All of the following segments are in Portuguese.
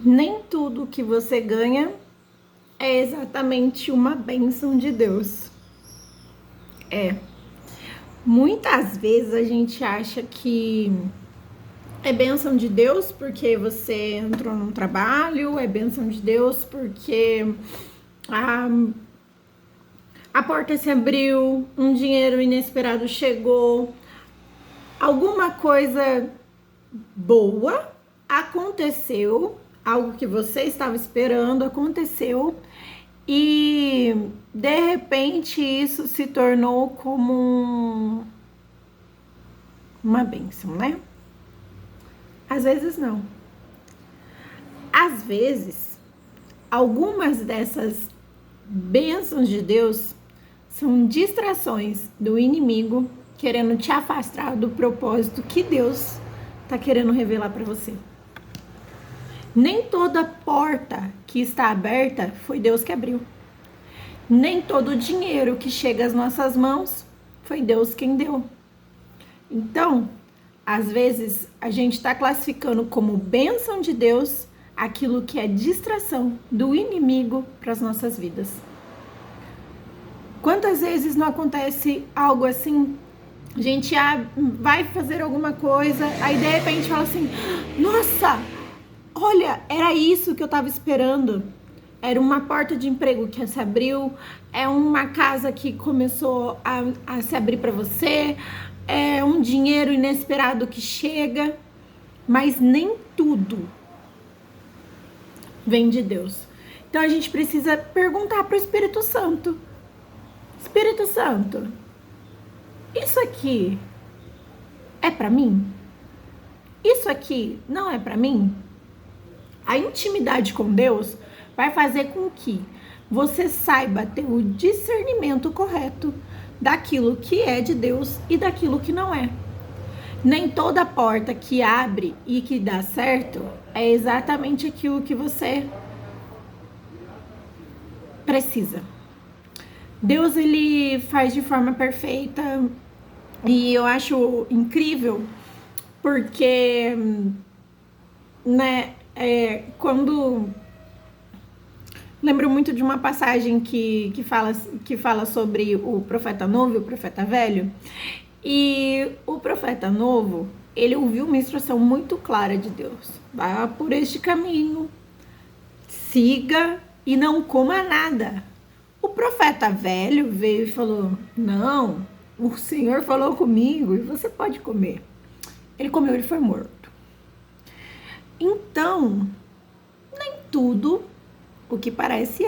Nem tudo que você ganha é exatamente uma bênção de Deus. Muitas vezes a gente acha que é bênção de Deus porque você entrou num trabalho, é bênção de Deus porque a, a porta se abriu, um dinheiro inesperado chegou, alguma coisa boa aconteceu, algo que você estava esperando aconteceu e de repente isso se tornou como uma bênção, né? Às vezes não. Às vezes, algumas dessas bênçãos de Deus são distrações do inimigo querendo te afastar do propósito que Deus está querendo revelar para você. Nem toda porta que está aberta foi Deus que abriu. Nem todo dinheiro que chega às nossas mãos foi Deus quem deu. Então, às vezes, a gente está classificando como bênção de Deus aquilo que é distração do inimigo para as nossas vidas. Quantas vezes não acontece algo assim? A gente vai fazer alguma coisa, aí de repente fala assim: nossa, olha, era isso que eu estava esperando. Era uma porta de emprego que se abriu, é uma casa que começou a se abrir para você, é um dinheiro inesperado que chega, mas nem tudo vem de Deus. Então a gente precisa perguntar para o Espírito Santo: Espírito Santo, isso aqui é para mim? Isso aqui não é para mim? A intimidade com Deus vai fazer com que você saiba ter o discernimento correto daquilo que é de Deus e daquilo que não é. Nem toda porta que abre e que dá certo é exatamente aquilo que você precisa. Deus, ele faz de forma perfeita e eu acho incrível porque, né, quando... Lembro muito de uma passagem que fala sobre o profeta novo e o profeta velho. E o profeta novo, ele ouviu uma instrução muito clara de Deus: vá por este caminho, siga e não coma nada. O profeta velho veio e falou: não, o Senhor falou comigo e você pode comer. Ele comeu, ele foi morto. Então, nem tudo o que parece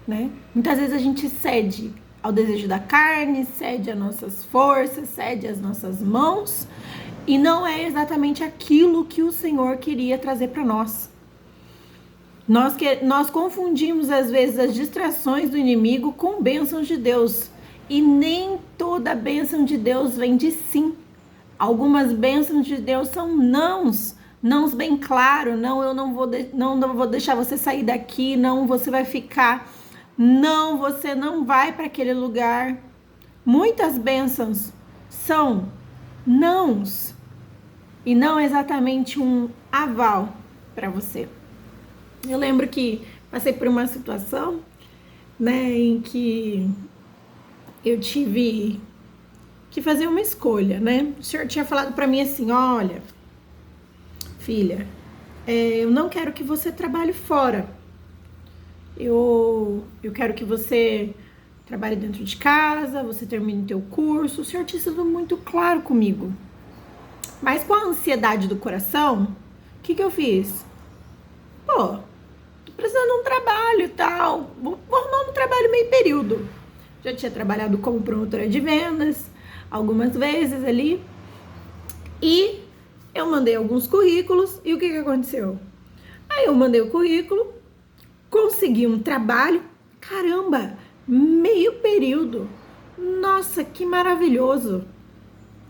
né? Muitas vezes a gente cede ao desejo da carne, cede às nossas forças, cede às nossas mãos, e não é exatamente aquilo que o Senhor queria trazer para nós. Nós confundimos às vezes as distrações do inimigo com bênçãos de Deus, e nem toda bênção de Deus vem de sim. Algumas bênçãos de Deus são nãos bem claro: não, eu não vou deixar você sair daqui, não, você vai ficar, não, você não vai para aquele lugar. Muitas bênçãos são nãos e não exatamente um aval para você. Eu lembro que passei por uma situação, né, em que eu tive que fazer uma escolha, né? O senhor tinha falado para mim assim: olha, filha, eu não quero que você trabalhe fora. Eu quero que você trabalhe dentro de casa, você termine teu curso. O senhor tinha sido muito claro comigo. Mas com a ansiedade do coração, o que eu fiz? Pô, tô precisando de um trabalho e tal. Vou arrumar um trabalho meio período. Já tinha trabalhado como promotora de vendas algumas vezes ali. E eu mandei alguns currículos e o que aconteceu? Aí eu mandei o currículo, consegui um trabalho, caramba, meio período. Nossa, que maravilhoso.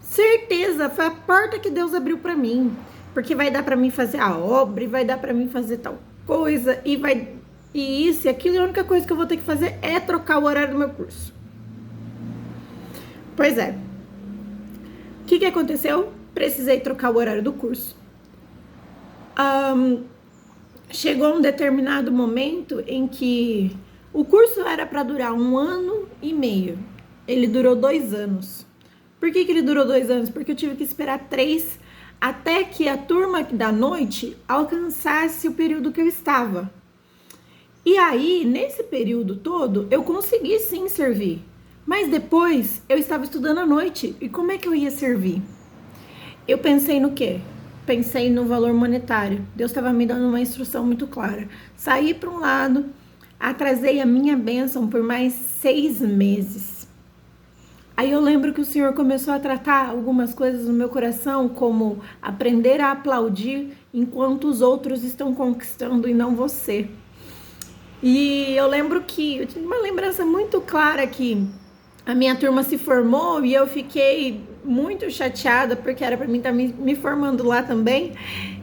Certeza, foi a porta que Deus abriu para mim, porque vai dar para mim fazer a obra, e vai dar para mim fazer tal coisa, e isso e aquilo, e a única coisa que eu vou ter que fazer é trocar o horário do meu curso. Pois é. O que aconteceu? Precisei trocar o horário do curso. chegou um determinado momento em que o curso era para durar 1 ano e meio. Ele durou 2 anos. Por que ele durou 2 anos? Porque eu tive que esperar 3 até que a turma da noite alcançasse o período que eu estava. E aí, nesse período todo, eu consegui sim servir. Mas depois, eu estava estudando à noite. E como é que eu ia servir? Eu pensei no quê? Pensei no valor monetário. Deus estava me dando uma instrução muito clara. Saí para um lado, atrasei a minha bênção por mais 6 meses. Aí eu lembro que o Senhor começou a tratar algumas coisas no meu coração, como aprender a aplaudir enquanto os outros estão conquistando e não você. E eu lembro que eu tive uma lembrança muito clara que a minha turma se formou e eu fiquei muito chateada porque era para mim estar me formando lá também.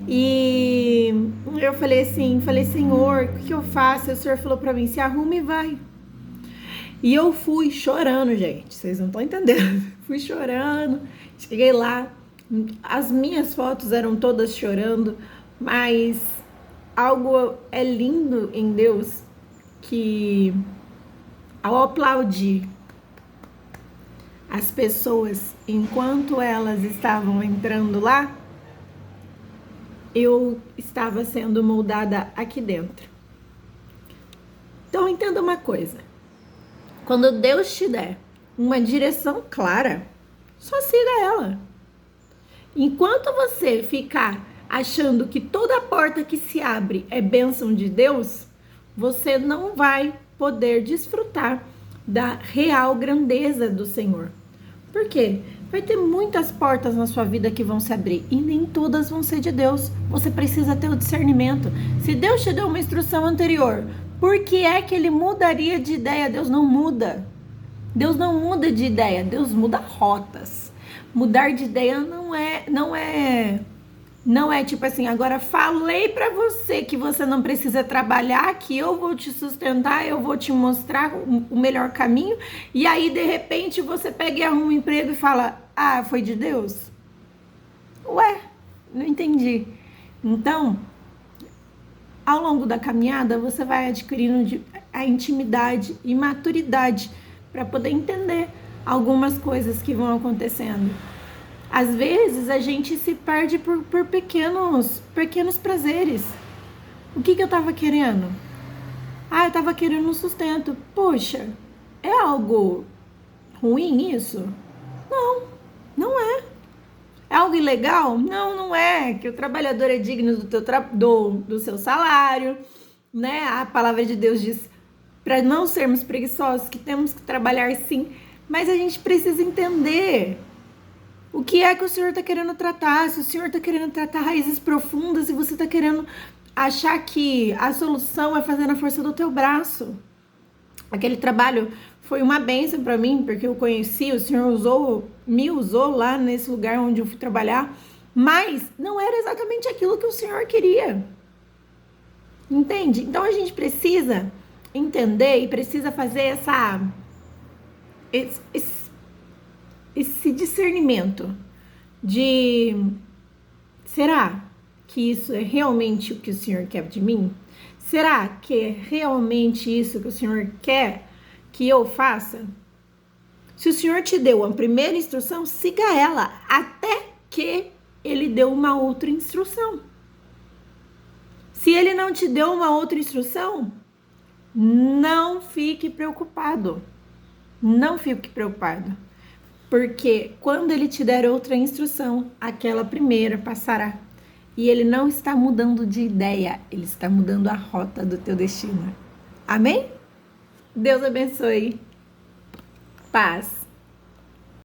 E eu falei assim, Senhor, o que eu faço? E o Senhor falou para mim, se arruma e vai. E eu fui chorando, gente, vocês não estão entendendo. Fui chorando, cheguei lá, as minhas fotos eram todas chorando, mas algo é lindo em Deus que ao aplaudir as pessoas enquanto elas estavam entrando lá, eu estava sendo moldada aqui dentro. Então entenda uma coisa, quando Deus te der uma direção clara, só siga ela. Enquanto você ficar achando que toda porta que se abre é bênção de Deus, você não vai poder desfrutar da real grandeza do Senhor. Por quê? Vai ter muitas portas na sua vida que vão se abrir e nem todas vão ser de Deus. Você precisa ter o discernimento. Se Deus te deu uma instrução anterior, por que é que ele mudaria de ideia? Deus não muda. Deus não muda de ideia, Deus muda rotas. Mudar de ideia não é tipo assim, agora falei pra você que você não precisa trabalhar, que eu vou te sustentar, eu vou te mostrar o melhor caminho, e aí de repente você pega e arruma um emprego e fala, ah, foi de Deus? Ué, não entendi. Então, ao longo da caminhada, você vai adquirindo a intimidade e maturidade para poder entender algumas coisas que vão acontecendo. Às vezes a gente se perde por pequenos prazeres. O que eu estava querendo? Ah, eu estava querendo um sustento. Poxa, é algo ruim isso? Não, não é. É algo ilegal? Não, não é. Que o trabalhador é digno do seu salário, né? A palavra de Deus diz para não sermos preguiçosos, que temos que trabalhar sim, mas a gente precisa entender o que é que o Senhor está querendo tratar. Se o Senhor está querendo tratar raízes profundas e você está querendo achar que a solução é fazer na força do teu braço. Aquele trabalho foi uma bênção para mim, porque eu conheci, o Senhor me usou lá nesse lugar onde eu fui trabalhar, mas não era exatamente aquilo que o Senhor queria. Entende? Então a gente precisa entender e precisa fazer esse discernimento de, será que isso é realmente o que o Senhor quer de mim? Será que é realmente isso que o Senhor quer que eu faça? Se o Senhor te deu a primeira instrução, siga ela até que ele deu uma outra instrução. Se ele não te deu uma outra instrução, não fique preocupado. Não fique preocupado. Porque quando ele te der outra instrução, aquela primeira passará. E ele não está mudando de ideia, ele está mudando a rota do teu destino. Amém? Deus abençoe. Paz.